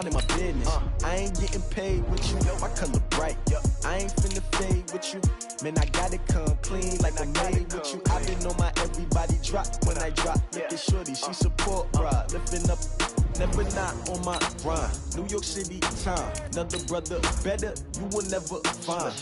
in my business. I ain't getting paid with you, my color bright. I ain't finna fade with you. Man, I gotta come clean like I made with you. I been on my everybody drop when I drop. Look at shorty, she support ride. Lifting up, never not on my grind. New York City time, another brother better, you will never find.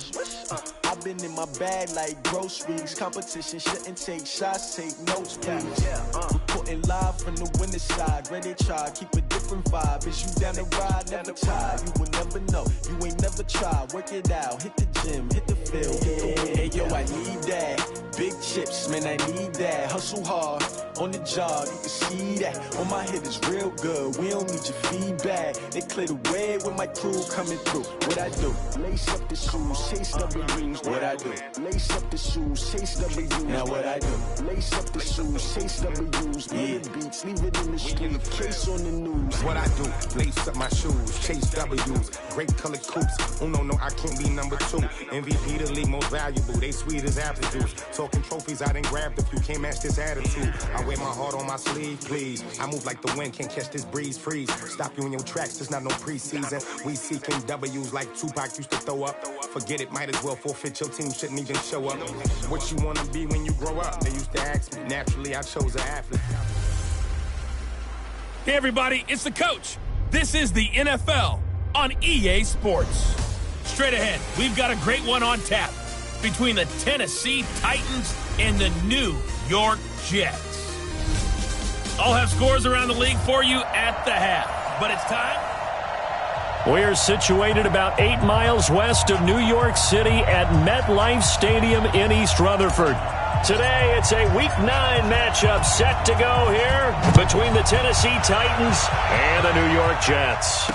I've been in my bag like groceries. Competition shouldn't take shots, take notes, please. Reporting live from the winter side. Ready to try, keep a different vibe. Is you down the ride, never tired. You will never know, you ain't never tried. Work it out, hit the gym, hit the field, hit the win. Hey yo, I need that. Big chips, man, I need that. Hustle hard, on the job, you can see that. On my head is real good, we don't need your feedback. They clear the way with my crew coming through. What I do? Lace up the shoes, chase W's. What I do? Lace up the shoes, chase W's. Now what I do? Lace up the shoes, chase W's. Yeah. The beats, leave it in the street, case on the news. What I do? Lace up my shoes, chase W's. Great colored coops. Oh no, I can't be number 2. MVP the league most valuable. They sweet as apple juice. Talking trophies, I done grabbed a few. Can't match this attitude. I wear my heart on my sleeve, please. I move like the wind, can't catch this breeze. Freeze. Stop you in your tracks. There's not no preseason. We seeking W's like Tupac used to throw up. Forget it, might as well forfeit. Your team shouldn't even show up. What you wanna be when you grow up? They used to ask me. Naturally, I chose an athlete. Hey everybody, it's the coach. This is the NFL on EA Sports. Straight ahead, we've got a great one on tap between the Tennessee Titans and the New York Jets. I'll have scores around the league for you at the half, but it's time. We're situated about 8 miles west of New York City at MetLife Stadium in East Rutherford. Today, it's a Week 9 matchup set to go here between the Tennessee Titans and the New York Jets.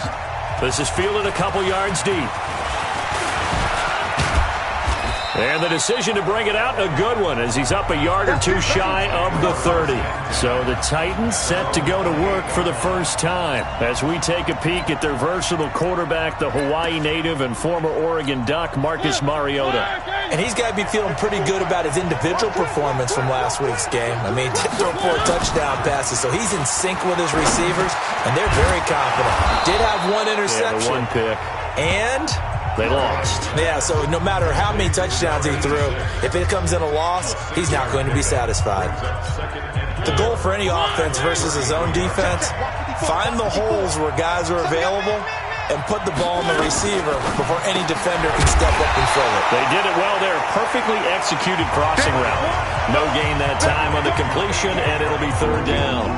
This is fielded a couple yards deep. And the decision to bring it out, a good one, as he's up a yard or two shy of the 30. So the Titans set to go to work for the first time as we take a peek at their versatile quarterback, the Hawaii native and former Oregon Duck, Marcus Mariota. And he's got to be feeling pretty good about his individual performance from last week's game. I mean, throw 4 touchdown passes, so he's in sync with his receivers, and they're very confident. Did have one interception. Yeah, the one pick. And they lost. Yeah, so no matter how many touchdowns he threw, if it comes in a loss, he's not going to be satisfied. The goal for any offense versus his own defense, find the holes where guys are available and put the ball on the receiver before any defender can step up and fill it. They did it well there. Perfectly executed crossing route. No gain that time on the completion, and it'll be 3rd down.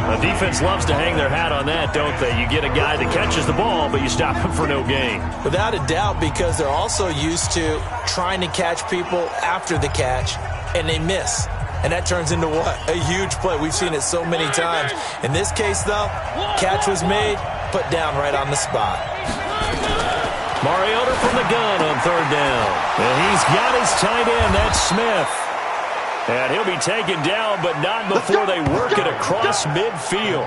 The defense loves to hang their hat on that, don't they? You get a guy that catches the ball, but you stop him for no gain. Without a doubt, because they're also used to trying to catch people after the catch, and they miss. And that turns into what? A huge play. We've seen it so many times. In this case, though, catch was made, put down right on the spot. Mariota from the gun on 3rd down. And he's got his tight end, that's Smith. And he'll be taken down, but not before they work it across midfield.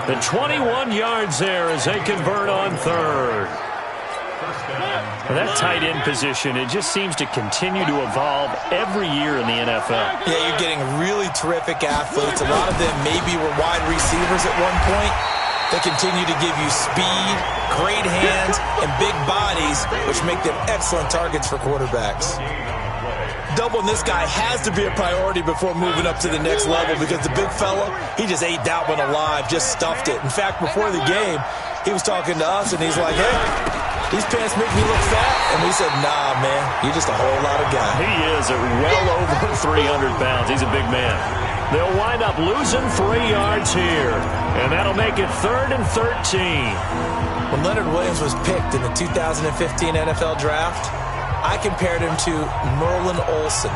The 21 yards there as they convert on 3rd. That tight end position, it just seems to continue to evolve every year in the NFL. Yeah, you're getting really terrific athletes. A lot of them maybe were wide receivers at one point. They continue to give you speed, great hands, and big bodies, which make them excellent targets for quarterbacks. Doubling this guy has to be a priority before moving up to the next level because the big fella, he just ate that one alive, just stuffed it. In fact, before the game, he was talking to us, and he's like, hey, these pants make me look fat. And we said, nah, man, you're just a whole lot of guy. He is at well over 300 pounds. He's a big man. They'll wind up losing 3 yards here, and that'll make it 3rd and 13. When Leonard Williams was picked in the 2015 NFL Draft, I compared him to Merlin Olsen,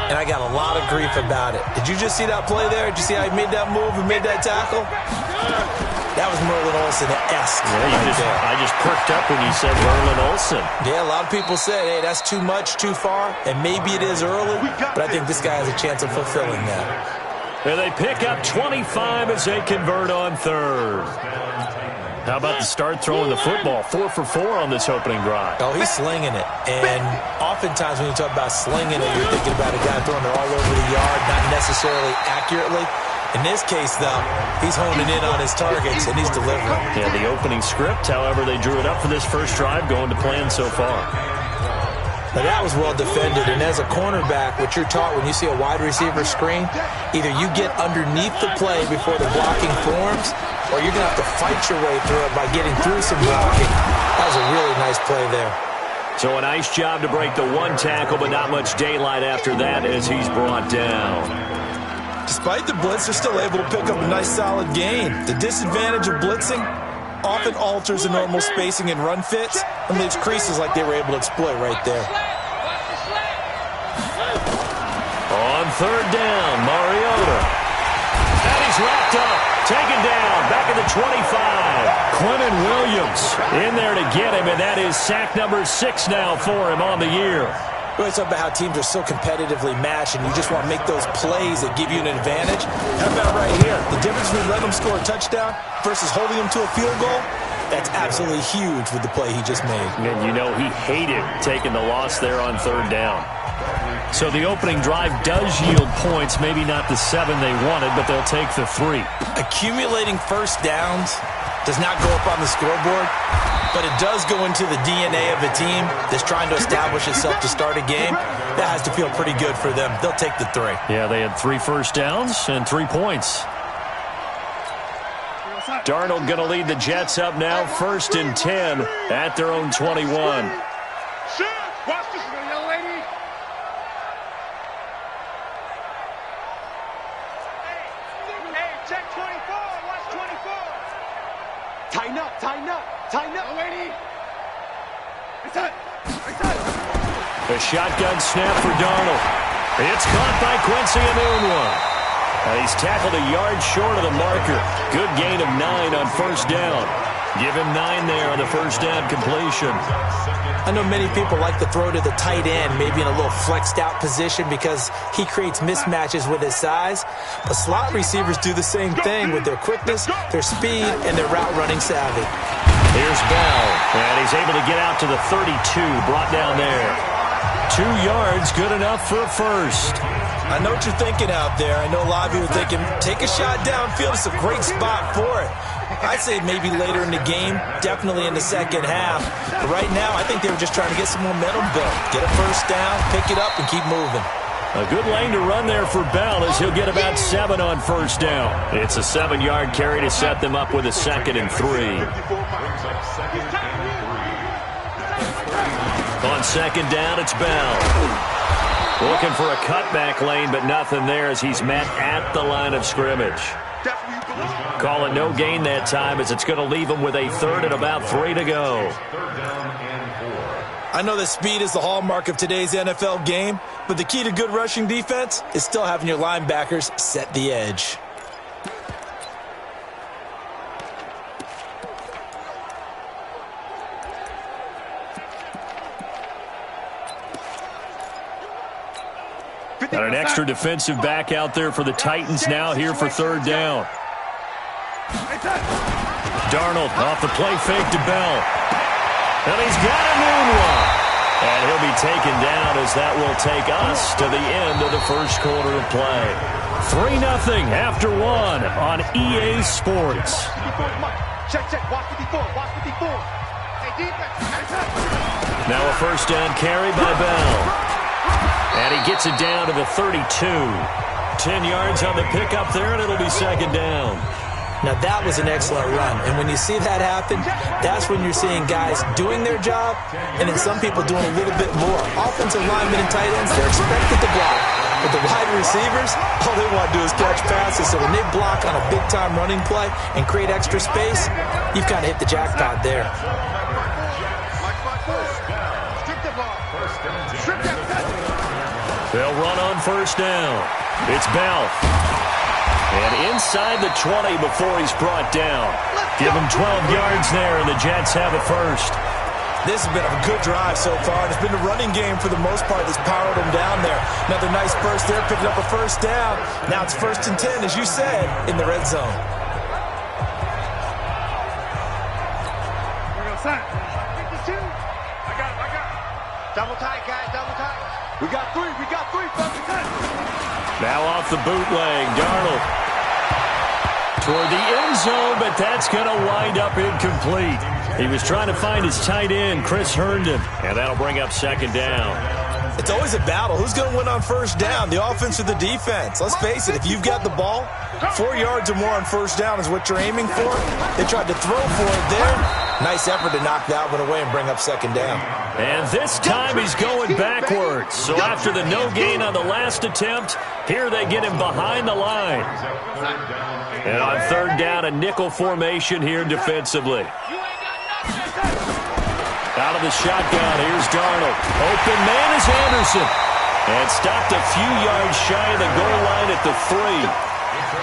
and I got a lot of grief about it. Did you just see that play there? Did you see how he made that move and made that tackle? That was Merlin Olsen-esque. Yeah, I just perked up when you said Merlin Olsen. Yeah, a lot of people say, hey, that's too much, too far, and maybe it is early, but I think this guy has a chance of fulfilling that. And they pick up 25 as they convert on 3rd. How about the start throwing the football? 4 for 4 on this opening drive. Oh, he's slinging it. And oftentimes when you talk about slinging it, you're thinking about a guy throwing it all over the yard, not necessarily accurately. In this case, though, he's honing in on his targets, and he's delivering. Yeah, the opening script, however, they drew it up for this first drive, going to plan so far. Now, that was well defended, and as a cornerback, what you're taught when you see a wide receiver screen, either you get underneath the play before the blocking forms, or you're going to have to fight your way through it by getting through some blocking. That was a really nice play there. So a nice job to break the one tackle, but not much daylight after that as he's brought down. Despite the blitz, they're still able to pick up a nice solid gain. The disadvantage of blitzing often alters the normal spacing and run fits and leaves creases like they were able to exploit right there. On third down, Mariota. And he's wrapped up, taken down, back at the 25. Quentin Williams in there to get him, and that is sack number 6 now for him on the year. We always talk about how teams are so competitively matched, and you just want to make those plays that give you an advantage. How about right here? The difference between letting them score a touchdown versus holding them to a field goal, that's absolutely huge with the play he just made. And you know he hated taking the loss there on third down. So the opening drive does yield points, maybe not the 7 they wanted, but they'll take the 3. Accumulating first downs does not go up on the scoreboard, but it does go into the DNA of a team that's trying to establish itself to start a game. That has to feel pretty good for them. They'll take the 3. Yeah, they had 3 first downs and 3 points. Darnold going to lead the Jets up now, 1st and 10 at their own 21. Watch this, young lady. Hey, check 24. Watch 24. Tighten up, tighten up, tighten up. Lady. It's it. It's it. A shotgun snap for Darnold. It's caught by Quincy Enunwa. And he's tackled a yard short of the marker. Good gain of 9 on first down. Give him 9 there on the first down completion. I know many people like to throw to the tight end, maybe in a little flexed out position because he creates mismatches with his size. But slot receivers do the same thing with their quickness, their speed, and their route running savvy. Here's Bell, and he's able to get out to the 32, brought down there. 2 yards, good enough for a first. I know what you're thinking out there. I know a lot of you are thinking, take a shot downfield. It's a great spot for it. I'd say maybe later in the game, definitely in the second half. But right now, I think they were just trying to get some momentum built. Get a first down, pick it up, and keep moving. A good lane to run there for Bell as he'll get about 7 on first down. It's a 7-yard carry to set them up with a 2nd and 3. On second down, it's Bell. Looking for a cutback lane, but nothing there as he's met at the line of scrimmage. Calling no gain that time as it's going to leave him with a 3rd and about 3 to go. I know that speed is the hallmark of today's NFL game, but the key to good rushing defense is still having your linebackers set the edge. Got an extra defensive back out there for the Titans now here for 3rd down. Darnold off the play fake to Bell. And he's got a new one. And he'll be taken down as that will take us to the end of the first quarter of play. 3-0 after 1 on EA Sports. Check, watch 54, watch 54. Hey, defense. Now a first down carry by Bell. And he gets it down to the 32. 10 yards on the pickup there, and it'll be 2nd down. Now, that was an excellent run. And when you see that happen, that's when you're seeing guys doing their job and then some people doing a little bit more. Offensive linemen and tight ends, they're expected to block. But the wide receivers, all they want to do is catch passes. So when they block on a big-time running play and create extra space, you've kind of hit the jackpot there. They'll run on first down. It's Bell. And inside the 20 before he's brought down. Give him 12 yards there, and the Jets have a first. This has been a good drive so far, and it's been a running game for the most part that's powered them down there. Another nice burst there, picking up a first down. Now it's 1st and 10, as you said, in the red zone. Here we go, son. 52. I got it. Double tight, guys, double tight. We got 3, 1st and 10. Now off the bootleg, Darnold. toward the end zone, but that's going to wind up incomplete. He was trying to find his tight end, Chris Herndon, and that'll bring up second down. It's always a battle. Who's going to win on first down, the offense or the defense? Let's face it, if you've got the ball, 4 yards or more on first down is what you're aiming for. They tried to throw for it there. Nice effort to knock that one away and bring up second down. And this time he's going backwards. So after the no gain on the last attempt, here they get him behind the line. And on third down, a nickel formation here defensively. Out of the shotgun, here's Darnold. Open man is Anderson. And stopped a few yards shy of the goal line at the 3.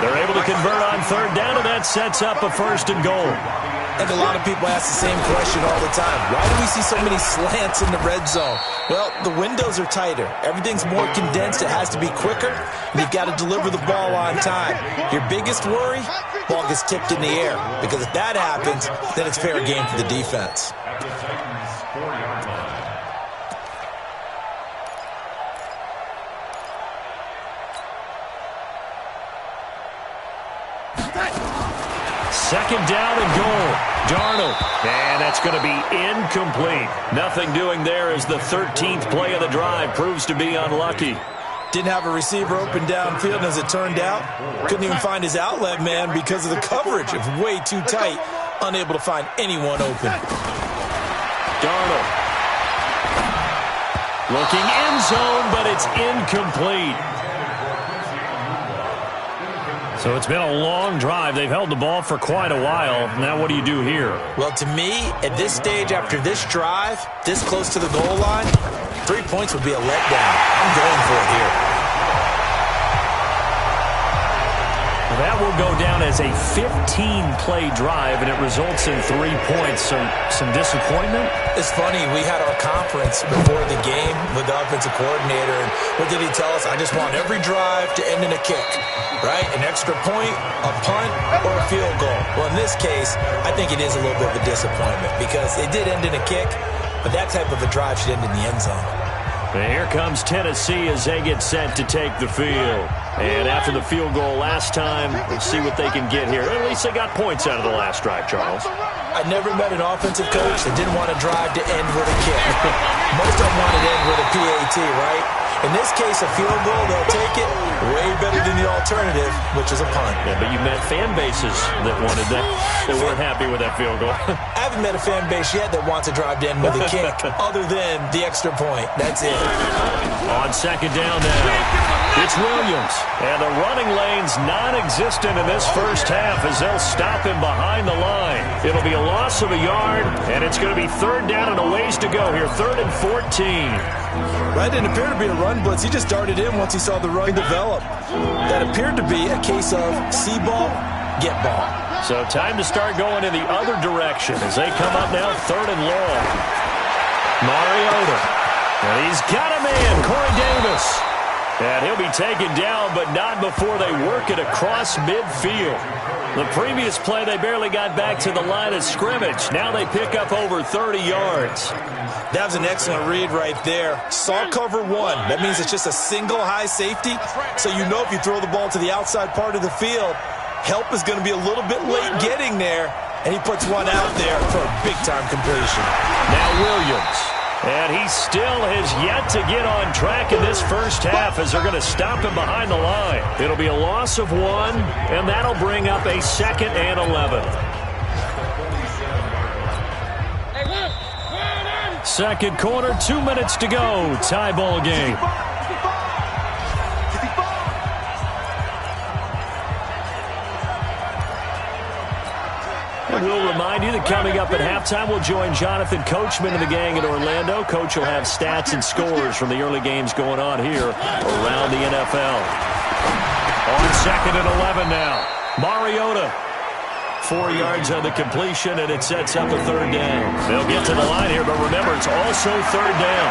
They're able to convert on third down, and that sets up a first and goal. And a lot of people ask the same question all the time. Why do we see so many slants in the red zone? Well, the windows are tighter. Everything's more condensed. It has to be quicker. And you've got to deliver the ball on time. Your biggest worry, ball gets tipped in the air. Because if that happens, then it's fair game for the defense. Second down and goal. Darnold. And that's going to be incomplete. Nothing doing there as the 13th play of the drive proves to be unlucky. Didn't have a receiver open downfield, and as it turned out, couldn't even find his outlet man because of the coverage. It was way too tight, unable to find anyone open. Darnold. Looking end zone, but it's incomplete. So it's been a long drive. They've held the ball for quite a while. Now what do you do here? Well, to me, at this stage, after this drive, this close to the goal line, 3 points would be a letdown. I'm going for it here. That will go down as a 15-play drive, and it results in 3 points. So some disappointment? It's funny. We had our conference before the game with the offensive coordinator, and what did he tell us? I just want every drive to end in a kick, right? An extra point, a punt, or a field goal. Well, in this case, I think it is a little bit of a disappointment because it did end in a kick, but that type of a drive should end in the end zone. And here comes Tennessee as they get set to take the field. And after the field goal last time, we'll see what they can get here. At least they got points out of the last drive, Charles. I never met an offensive coach that didn't want a drive to end with a kick. Most of them want it to end with a PAT, right? In this case, a field goal, they'll take it way better than the alternative, which is a punt. Yeah, but you met fan bases that wanted that, that weren't happy with that field goal. I haven't met a fan base yet that wants a drive to end with a kick other than the extra point. That's it. On second down now, it's Williams. And the running lane's non-existent in this first half as they'll stop him behind the line. It'll be a loss of a yard, and it's going to be third down and a ways to go here. 3rd and 14. Right, didn't appear to be a run blitz. He just darted in once he saw the run develop. That appeared to be a case of see ball, get ball. So time to start going in the other direction as they come up now 3rd and long. Mariota. And he's got a man, Corey Davis. And he'll be taken down, but not before they work it across midfield. The previous play, they barely got back to the line of scrimmage. Now they pick up over 30 yards. That was an excellent read right there. Saw cover 1. That means it's just a single high safety. So you know if you throw the ball to the outside part of the field, help is going to be a little bit late getting there. And he puts one out there for a big-time completion. Now Williams. And he still has yet to get on track in this first half as they're going to stop him behind the line. It'll be a loss of 1, and that'll bring up a 2nd and 11. Second quarter, 2 minutes to go. Tie ball game. We'll remind you that coming up at halftime, we'll join Jonathan Coachman and the gang at Orlando. Coach will have stats and scores from the early games going on here around the NFL. On 2nd and 11 now. Mariota. 4 yards on the completion, and it sets up a 3rd down. They'll get to the line here, but remember, it's also 3rd down.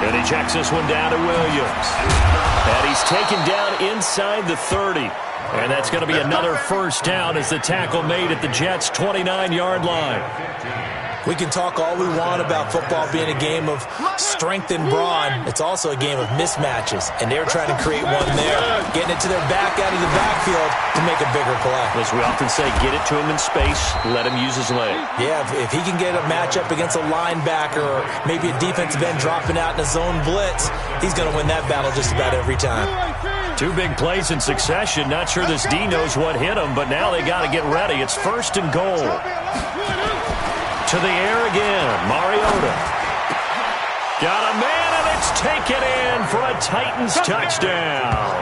And he checks this one down to Williams. And he's taken down inside the 30. And that's going to be another first down as the tackle made at the Jets' 29-yard line. We can talk all we want about football being a game of strength and brawn. It's also a game of mismatches, and they're trying to create one there, getting it to their back out of the backfield to make a bigger play. As we often say, get it to him in space, let him use his leg. Yeah, if he can get a matchup against a linebacker or maybe a defensive end dropping out in a zone blitz, he's going to win that battle just about every time. 2 big plays in succession. Not sure this D knows what hit him, but now they got to get ready. It's 1st and goal. To the air again, Mariota. Got a man, and it's taken in for a Titans touchdown.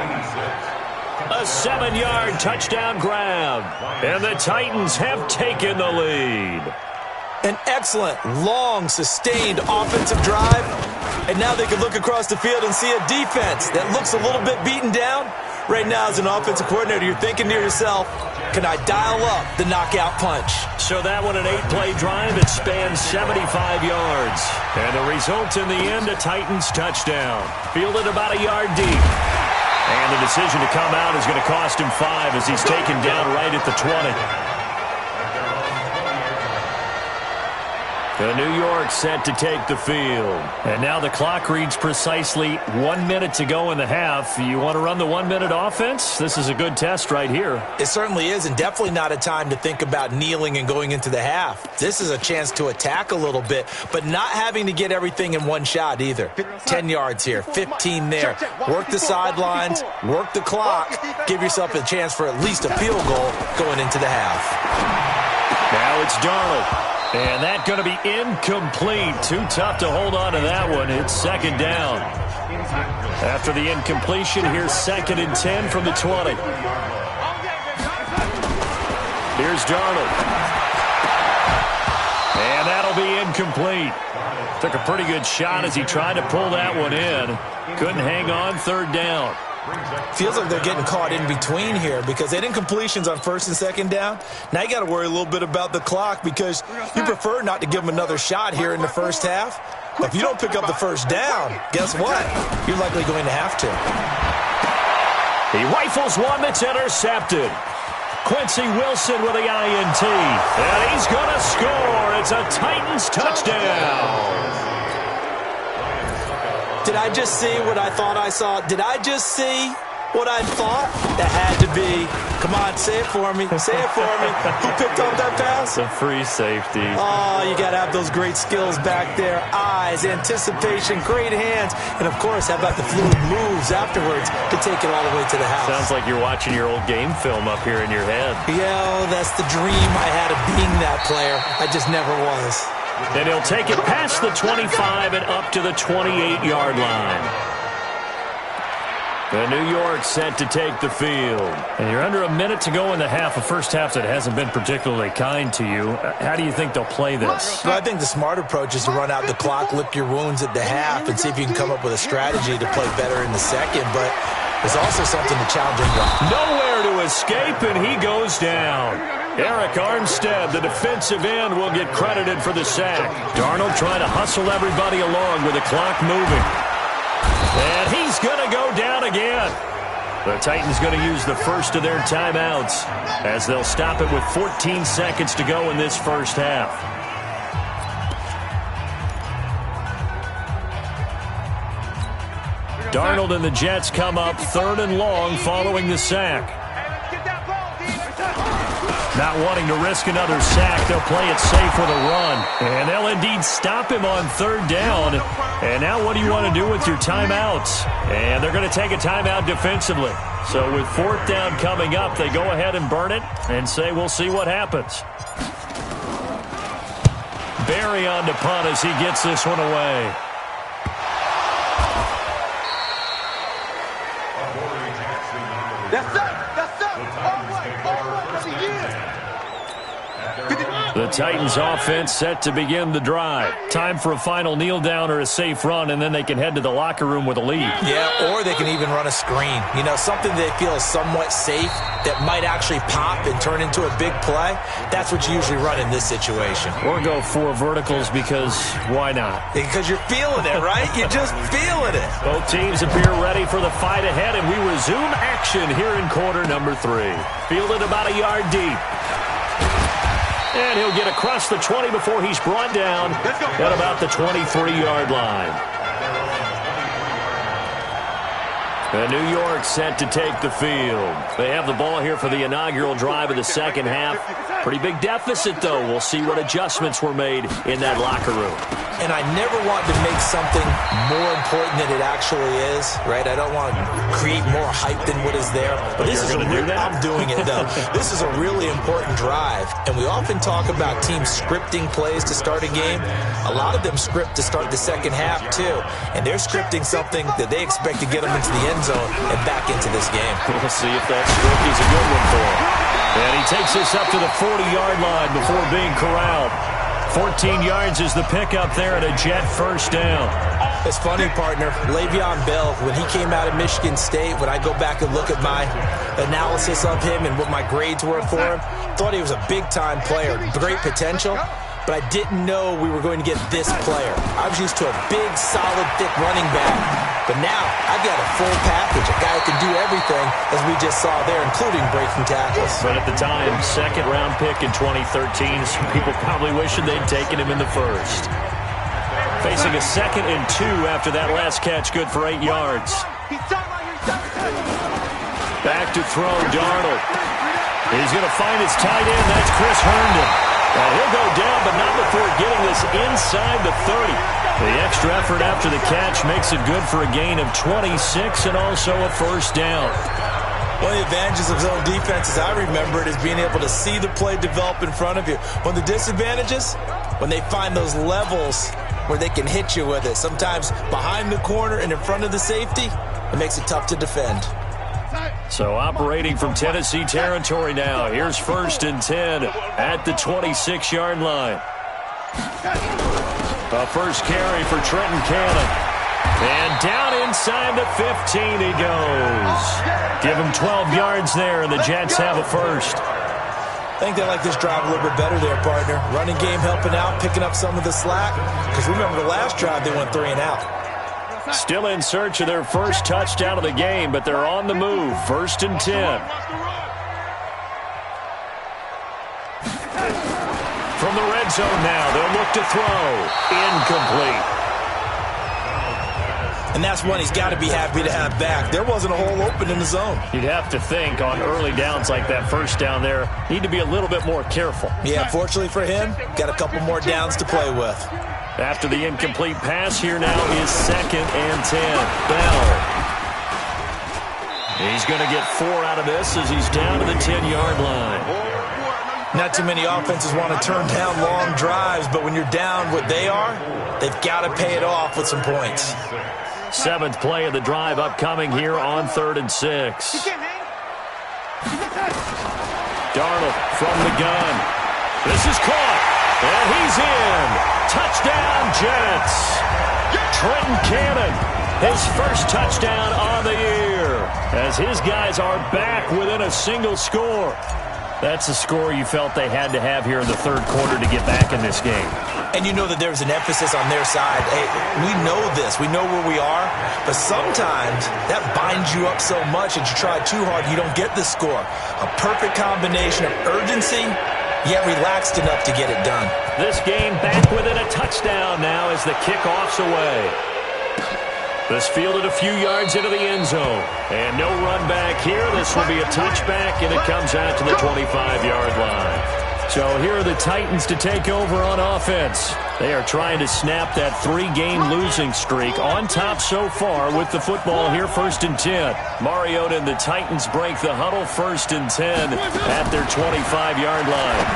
A 7-yard touchdown grab, and the Titans have taken the lead. An excellent, long, sustained offensive drive. And now they can look across the field and see a defense that looks a little bit beaten down. Right now, as an offensive coordinator, you're thinking to yourself, can I dial up the knockout punch? So that one, an 8-play drive. It spans 75 yards. And the result in the end, a Titans touchdown. Fielded about a yard deep. And the decision to come out is going to cost him 5 as he's taken down right at the 20. The New York set to take the field. And now the clock reads precisely 1 minute to go in the half. You want to run the 1-minute offense? This is a good test right here. It certainly is, and definitely not a time to think about kneeling and going into the half. This is a chance to attack a little bit, but not having to get everything in one shot either. 10 yards here, 15 there. Work the sidelines, work the clock, give yourself a chance for at least a field goal going into the half. Now it's Darnold. And that's going to be incomplete. Too tough to hold on to that one. It's 2nd down. After the incompletion, here's 2nd and 10 from the 20. Here's Darnold. And that'll be incomplete. Took a pretty good shot as he tried to pull that one in. Couldn't hang on. 3rd down. Feels like they're getting caught in between here because they didn't completions on 1st and 2nd down. Now you got to worry a little bit about the clock because you prefer not to give them another shot here in the first half. If you don't pick up the 1st down, guess what? You're likely going to have to. He rifles one that's intercepted. Quincy Wilson with the INT. And he's going to score. It's a Titans touchdown. Did I just see what I thought I saw? Did I just see what I thought? That had to be. Come on, say it for me. Say it for me. Who picked up that pass? A free safety. Oh, you got to have those great skills back there. Eyes, anticipation, great hands. And, of course, how about the fluid moves afterwards to take it all the way to the house? Sounds like you're watching your old game film up here in your head. Yeah, that's the dream I had of being that player. I just never was. And he'll take it past the 25 and up to the 28-yard line. The New York set to take the field. And you're under a minute to go in the half, a first half that hasn't been particularly kind to you. How do you think they'll play this? Well, I think the smart approach is to run out the clock, lick your wounds at the half, and see if you can come up with a strategy to play better in the second. But there's also something to challenge him with. Nowhere to escape, and he goes down. Eric Armstead, the defensive end, will get credited for the sack. Darnold trying to hustle everybody along with the clock moving. And he's going to go down again. The Titans going to use the first of their timeouts as they'll stop it with 14 seconds to go in this first half. Darnold and the Jets come up 3rd and long following the sack. Not wanting to risk another sack, they'll play it safe with a run. And they'll indeed stop him on 3rd down. And now what do you want to do with your timeouts? And they're going to take a timeout defensively. So with 4th down coming up, they go ahead and burn it and say we'll see what happens. Barry on to punt as he gets this one away. That's up. All right, that's a year. The Titans offense set to begin the drive. Time for a final kneel down or a safe run, and then they can head to the locker room with a lead. Yeah, or they can even run a screen. You know, something they feel is somewhat safe that might actually pop and turn into a big play. That's what you usually run in this situation. Or go 4 verticals because why not? Because you're feeling it, right? You're just feeling it. Both teams appear ready for the fight ahead, and we resume action here in quarter number 3. Fielded about a yard deep. And he'll get across the 20 before he's brought down at about the 23-yard line. And New York set to take the field. They have the ball here for the inaugural drive of the second half. Pretty big deficit, though. We'll see what adjustments were made in that locker room. And I never want to make something more important than it actually is, right? I don't want to create more hype than what is there. But this is I'm doing it, though. This is a really important drive. And we often talk about teams scripting plays to start a game. A lot of them script to start the second half, too. And they're scripting something that they expect to get them into the end zone and back into this game. We'll see if that script is a good one for him. And he takes this up to the 40-yard line before being corralled. 14 yards is the pickup there at a Jet first down. It's funny, partner. Le'Veon Bell, when he came out of Michigan State, when I go back and look at my analysis of him and what my grades were for him, thought he was a big-time player, great potential, but I didn't know we were going to get this player. I was used to a big, solid, thick running back. But now, I've got a full package, a guy who can do everything, as we just saw there, including breaking tackles. But at the time, second-round pick in 2013, some people probably wishing they'd taken him in the first. Facing a 2nd and 2 after that last catch, good for 8 yards. Back to throw, Darnold. He's going to find his tight end. That's Chris Herndon. And he'll go down, but not before getting this inside the 30. The extra effort after the catch makes it good for a gain of 26 and also a first down. One of the advantages of zone defense, as I remember it, is being able to see the play develop in front of you. One of the disadvantages, when they find those levels where they can hit you with it, sometimes behind the corner and in front of the safety, it makes it tough to defend. So operating from Tennessee territory now. Here's 1st and 10 at the 26-yard line. A first carry for Trenton Cannon. And down inside the 15 he goes. Give him 12 yards there, and the Jets have a first. I think they like this drive a little bit better there, partner. Running game helping out, picking up some of the slack. Because remember the last drive, they went 3 and out. Still in search of their first touchdown of the game, but they're on the move. 1st and 10. From the red zone now, they'll look to throw. Incomplete. And that's one he's got to be happy to have back. There wasn't a hole open in the zone. You'd have to think on early downs like that first down there, need to be a little bit more careful. Yeah, fortunately for him, got a couple more downs to play with. After the incomplete pass, here now is 2nd and 10. Bell. He's going to get 4 out of this as he's down to the 10-yard line. Not too many offenses want to turn down long drives, but when you're down what they are, they've got to pay it off with some points. 7th play of the drive upcoming here on 3rd and 6. Darnold from the gun. This is caught, and he's in. Touchdown, Jets. Trenton Cannon, his first touchdown on the year, as his guys are back within a single score. That's a score you felt they had to have here in the 3rd quarter to get back in this game. And you know that there's an emphasis on their side. Hey, we know this. We know where we are. But sometimes that binds you up so much that you try too hard, you don't get the score. A perfect combination of urgency, yet relaxed enough to get it done. This game back within a touchdown now as the kickoff's away. This fielded a few yards into the end zone. And no run back here. This will be a touchback, and it comes out to the 25-yard line. So here are the Titans to take over on offense. They are trying to snap that 3-game losing streak on top so far with the football here 1st and 10. Mariota and the Titans break the huddle 1st and 10 at their 25-yard line.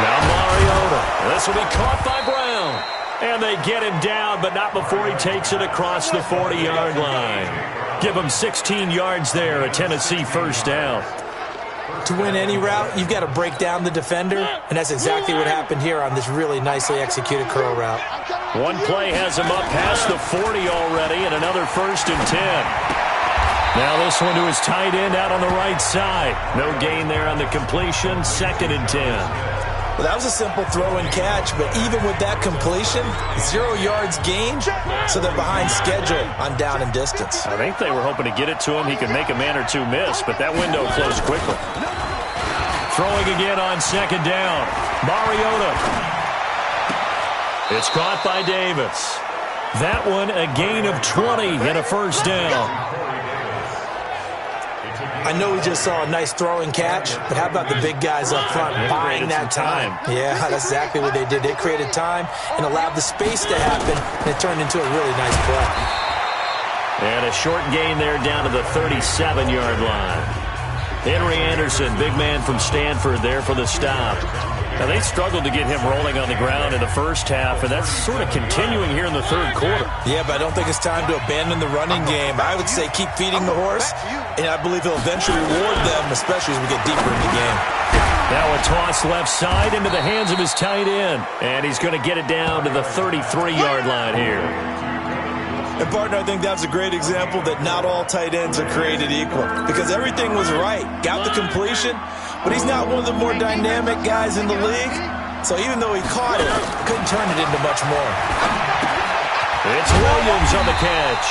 Now Mariota. This will be caught by Brown. And they get him down, but not before he takes it across the 40-yard line. Give him 16 yards there, a Tennessee first down. To win any route, you've got to break down the defender, and that's exactly what happened here on this really nicely executed curl route. One play has him up past the 40 already, and another 1st and 10. Now this one to his tight end out on the right side. No gain there on the completion, 2nd and 10. Well, that was a simple throw and catch, but even with that completion, 0 yards gained, so they're behind schedule on down and distance. I think they were hoping to get it to him. He could make a man or two miss, but that window closed quickly. Throwing again on second down. Mariota. It's caught by Davis. That one a gain of 20 and a first down. I know we just saw a nice throwing catch, but how about the big guys up front buying that time? Yeah, that's exactly what they did. They created time and allowed the space to happen, and it turned into a really nice play. And a short gain there down to the 37-yard line. Henry Anderson, big man from Stanford, there for the stop. Now, they struggled to get him rolling on the ground in the first half, and that's sort of continuing here in the third quarter. Yeah, but I don't think it's time to abandon the running game. I would say keep feeding the horse, and I believe he'll eventually reward them, especially as we get deeper in the game. Now a toss left side into the hands of his tight end, and he's going to get it down to the 33-yard line here. And, partner, I think that's a great example that not all tight ends are created equal, because everything was right. Got the completion, but he's not one of the more dynamic guys in the league. So even though he caught it, couldn't turn it into much more. It's Williams on the catch.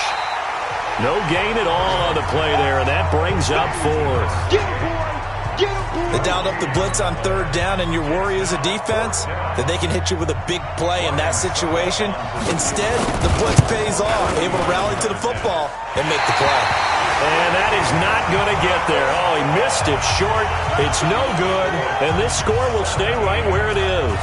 No gain at all on the play there, and that brings up fourth. They dialed up the blitz on third down, and your worry as a defense that they can hit you with a big play in that situation. Instead, the blitz pays off, able to rally to the football and make the play. And that is not going to get there. Oh, he missed it short. It's no good, and this score will stay right where it is.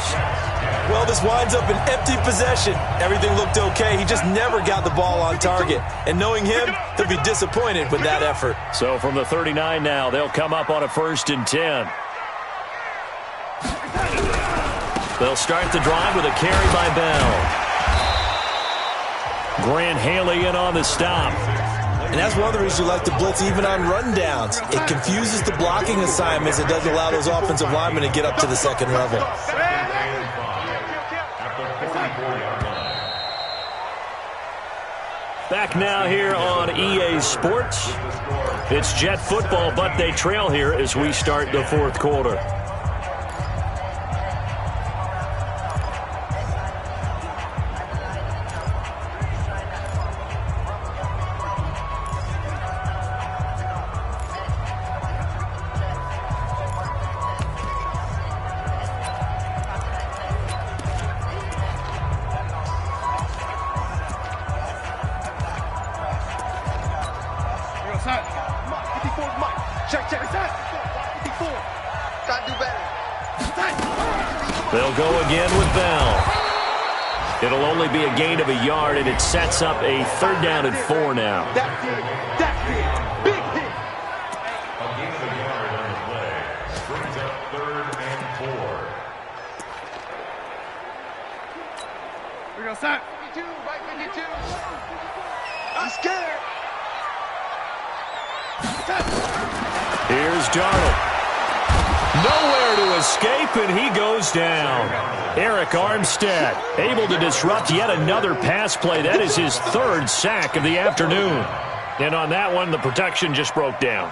Well, this winds up an empty possession. Everything looked okay. He just never got the ball on target. And knowing him, he'll be disappointed with that effort. So from the 39 now, they'll come up on a 1st and 10. They'll start the drive with a carry by Bell. Grant Haley in on the stop. And that's one of the reasons you like to blitz even on rundowns. It confuses the blocking assignments. It doesn't allow those offensive linemen to get up to the second level. Back now here on EA Sports. It's Jet football, but they trail here as we start the fourth quarter. They'll go again with Bell. It'll only be a gain of a yard, and it sets up a 3rd down and 4 now. That's it. Big hit. A gain of a yard on the play. Brings up 3rd and 4. We're going to start. 52, right 52. I'm scared. Here's Darnold. Nowhere to escape, and he goes down. Eric Armstead able to disrupt yet another pass play. That is his 3rd sack of the afternoon. And on that one, the protection just broke down.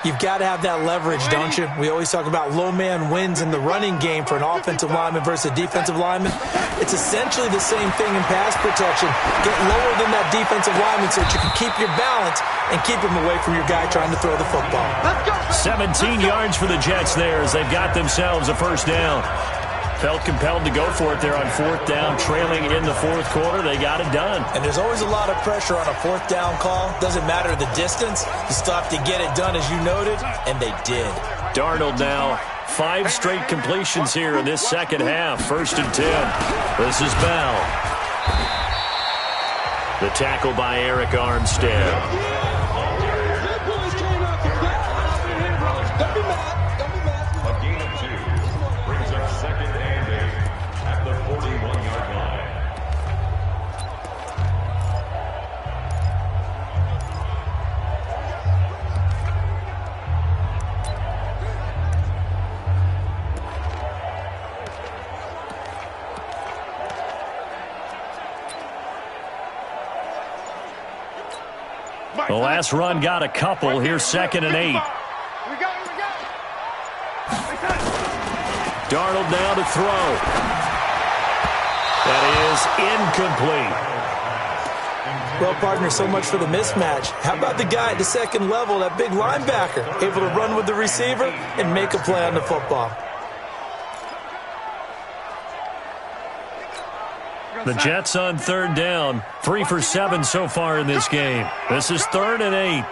You've got to have that leverage, don't you? We always talk about low man wins in the running game for an offensive lineman versus a defensive lineman. It's essentially the same thing in pass protection. Get lower than that defensive lineman so that you can keep your balance and keep him away from your guy trying to throw the football. 17 yards for the Jets there as they've got themselves a 1st down. Felt compelled to go for it there on 4th down, trailing in the fourth quarter. They got it done. And there's always a lot of pressure on a 4th down call. Doesn't matter the distance. You still have to get it done, as you noted, and they did. Darnold now, 5 straight completions here in this second half. 1st and 10. This is Bell. The tackle by Eric Armstead. The last run got a couple. Here's 2nd and 8. Darnold now to throw. That is incomplete. Well, partner, so much for the mismatch. How about the guy at the second level, that big linebacker, able to run with the receiver and make a play on the football? The Jets on third down. 3 for 7 so far in this game. This is 3rd and 8.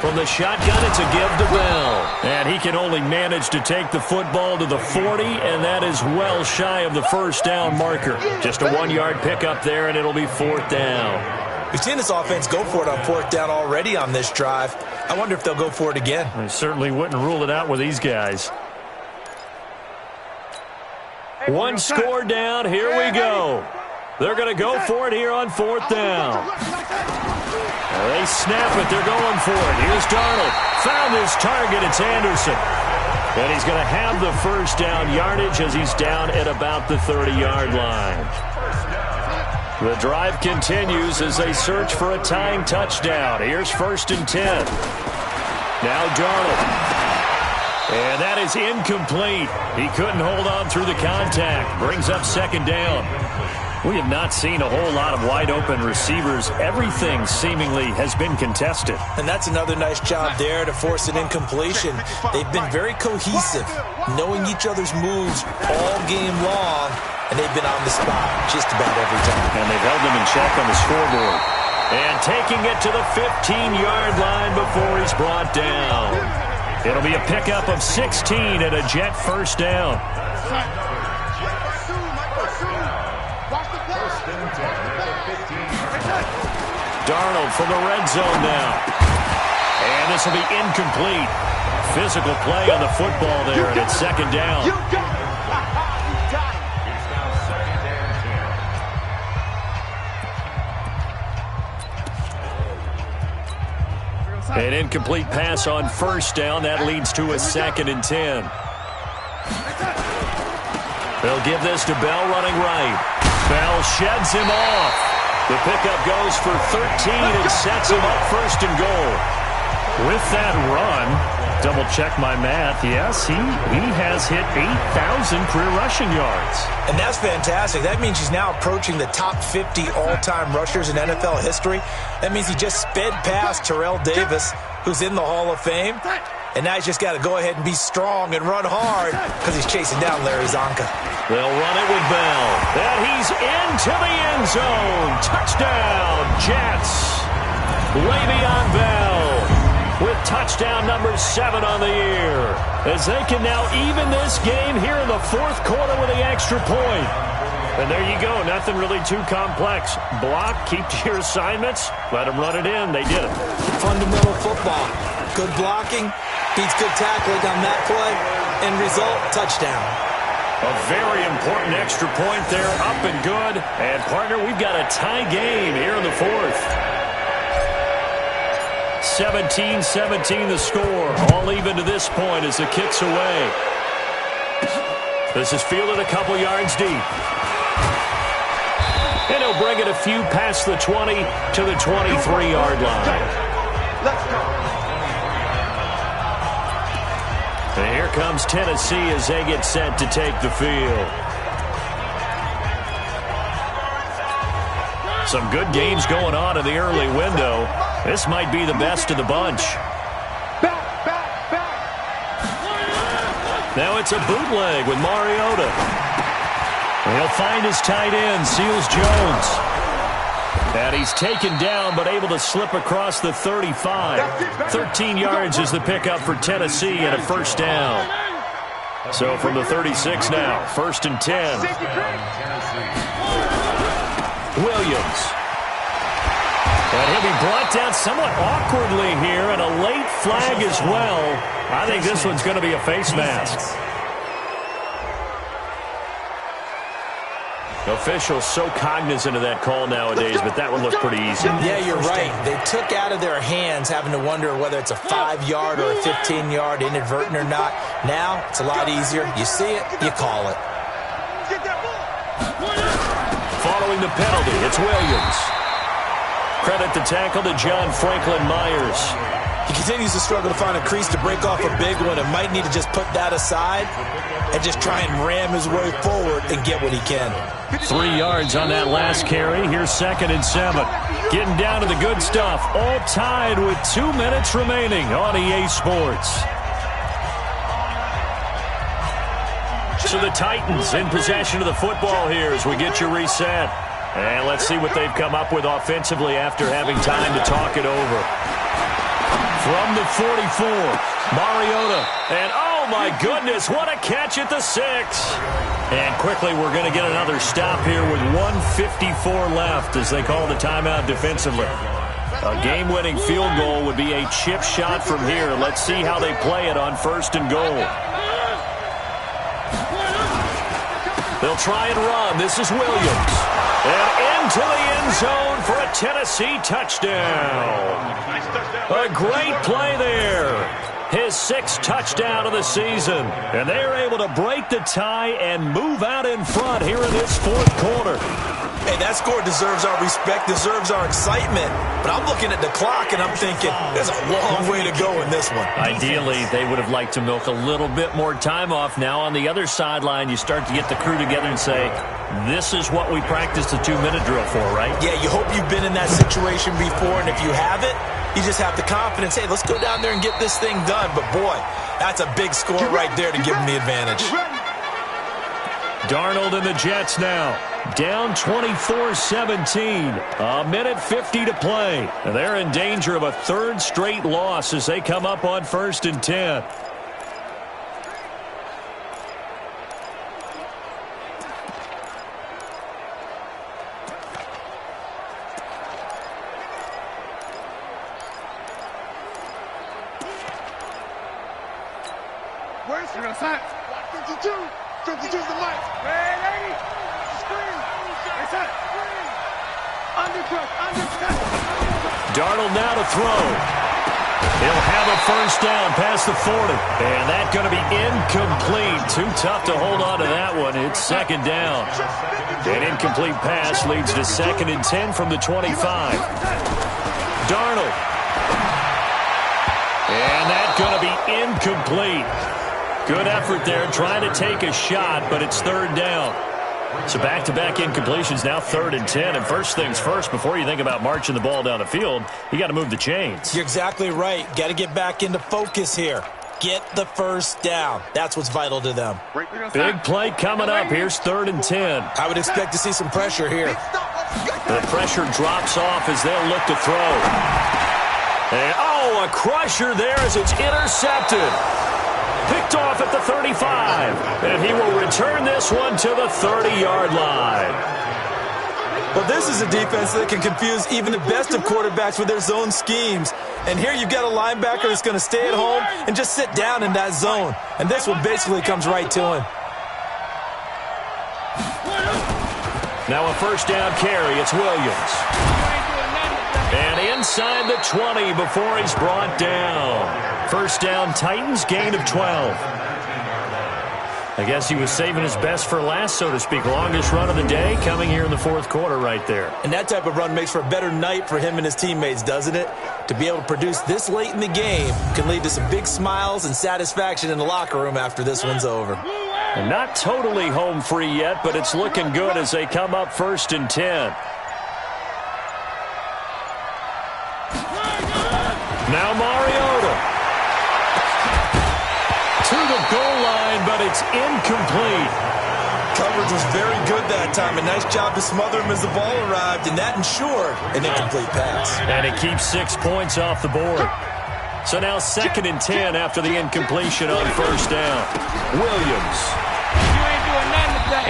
From the shotgun, it's a give to Bell. And he can only manage to take the football to the 40, and that is well shy of the first down marker. Just a 1-yard pickup there, and it'll be 4th down. We've seen this offense go for it on 4th down already on this drive. I wonder if they'll go for it again. I certainly wouldn't rule it out with these guys. One score down. Here we go. They're going to go for it here on 4th down. They snap it. They're going for it. Here's Darnold. Found his target. It's Anderson. And he's going to have the first down yardage as he's down at about the 30-yard line. The drive continues as they search for a tying touchdown. Here's 1st and 10. Now Darnold. And that is incomplete. He couldn't hold on through the contact. Brings up 2nd down. We have not seen a whole lot of wide-open receivers. Everything seemingly has been contested. And that's another nice job there to force an incompletion. They've been very cohesive, knowing each other's moves all game long, and they've been on the spot just about every time. And they've held them in check on the scoreboard. And taking it to the 15-yard line before he's brought down. It'll be a pickup of 16 and a Jet first down. Darnold from the red zone now. And this will be incomplete. Physical play on the football there, and it's 2nd down. An incomplete pass on 1st down. That leads to a 2nd and 10. They'll give this to Bell running right. Bell sheds him off. The pickup goes for 13 and sets him up 1st and goal. With that run, double-check my math, yes, he has hit 8,000 career rushing yards. And that's fantastic. That means he's now approaching the top 50 all-time rushers in NFL history. That means he just sped past Terrell Davis, who's in the Hall of Fame. And now he's just got to go ahead and be strong and run hard because he's chasing down Larry Zonka. They'll run it with Bell. And he's into the end zone. Touchdown, Jets. Le'Veon Bell with touchdown number 7 on the year. As they can now even this game here in the 4th quarter with the extra point. And there you go. Nothing really too complex. Block, keep to your assignments, let them run it in. They did it. Fundamental football. Good blocking. Beats good tackling on that play. End result, touchdown. A very important extra point there, up and good. And, partner, we've got a tie game here in the 4th. 17-17 the score. All even to this point as the kick's away. This is fielded a couple yards deep. And he'll bring it a few past the 20 to the 23-yard line. Let's go. And here comes Tennessee as they get set to take the field. Some good games going on in the early window. This might be the best of the bunch. Now it's a bootleg with Mariota. He'll find his tight end, Seals Jones. And he's taken down but able to slip across the 35. 13 yards is the pickup for Tennessee and a first down. So from the 36 now, 1st and 10. Williams. And he'll be brought down somewhat awkwardly here, and a late flag as well. I think this one's going to be a face mask. Officials so cognizant of that call nowadays, but that one looked pretty easy. Yeah, you're right. They took out of their hands having to wonder whether it's a 5-yard or a 15-yard inadvertent or not. Now, it's a lot easier. You see it, you call it. Following the penalty, it's Williams. Credit the tackle to John Franklin Myers. He continues to struggle to find a crease to break off a big one and might need to just put that aside and just try and ram his way forward and get what he can. 3 yards on that last carry. Here's 2nd and 7. Getting down to the good stuff. All tied with 2 minutes remaining on EA Sports. So the Titans in possession of the football here as we get you reset. And let's see what they've come up with offensively after having time to talk it over. From the 44, Mariota. And oh my goodness, what a catch at the 6. And quickly we're going to get another stop here with 1:54 left as they call the timeout defensively. A game-winning field goal would be a chip shot from here. Let's see how they play it on 1st and goal. They'll try and run. This is Williams. And into the end zone for a Tennessee touchdown. A great play there. His 6th touchdown of the season. And they're able to break the tie and move out in front here in this 4th quarter. Hey, that score deserves our respect, deserves our excitement. But I'm looking at the clock and I'm thinking, there's a long way to go in this one. Ideally, they would have liked to milk a little bit more time off. Now on the other sideline, you start to get the crew together and say, this is what we practiced the 2-minute drill for, right? Yeah, you hope you've been in that situation before, and if you haven't, you just have the confidence, hey, let's go down there and get this thing done. But boy, that's a big score right there to give them the advantage. Darnold and the Jets now. Down 24-17. A minute 50 to play. And they're in danger of a 3rd straight loss as they come up on 1st and 10. Where's the sign? 52. 52's the mic. Red 80. Screen. It's it. Undercut. Darnold now to throw. He'll have a 1st down past the 40. And that's going to be incomplete. Too tough to hold on to that one. It's 2nd down. An incomplete pass leads to 2nd and 10 from the 25. Darnold. And that's going to be incomplete. Good effort there, trying to take a shot, but it's 3rd down. So back-to-back incompletions, now 3rd and 10. And first things first, before you think about marching the ball down the field, you got to move the chains. You're exactly right. Got to get back into focus here. Get the 1st down. That's what's vital to them. Big play coming up. Here's 3rd and 10. I would expect to see some pressure here. The pressure drops off as they'll look to throw. And, oh, a crusher there as it's intercepted. Picked off at the 35. And he will return this one to the 30-yard line. Well, this is a defense that can confuse even the best of quarterbacks with their zone schemes. And here you've got a linebacker that's going to stay at home and just sit down in that zone. And this one basically comes right to him. Now a 1st down carry. It's Williams. And inside the 20 before he's brought down. 1st down, Titans, gain of 12. I guess he was saving his best for last, so to speak. Longest run of the day coming here in the 4th quarter right there. And that type of run makes for a better night for him and his teammates, doesn't it? To be able to produce this late in the game can lead to some big smiles and satisfaction in the locker room after this one's over. And not totally home free yet, but it's looking good as they come up 1st and 10. Now Mariota. To the goal line, but it's incomplete. Coverage was very good that time. A nice job to smother him as the ball arrived, and that ensured an incomplete pass. And it keeps 6 points off the board. So now 2nd and 10 after the incompletion on 1st down. Williams.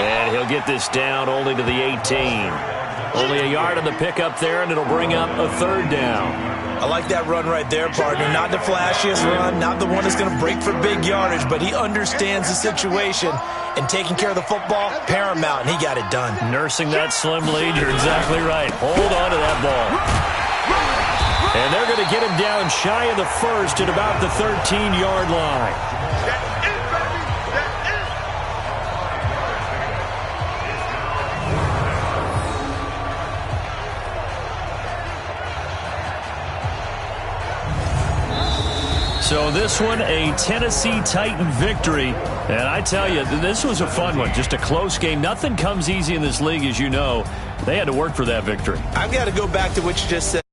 And he'll get this down only to the 18. Only a yard on the pickup there, and it'll bring up a 3rd down. I like that run right there, partner. Not the flashiest run, not the one that's going to break for big yardage, but he understands the situation, and taking care of the football, paramount, and he got it done. Nursing that slim lead, you're exactly right. Hold on to that ball. And they're going to get him down shy of the 1st at about the 13-yard line. So this one, a Tennessee Titan victory. And I tell you, this was a fun one. Just a close game. Nothing comes easy in this league, as you know. They had to work for that victory. I've got to go back to what you just said.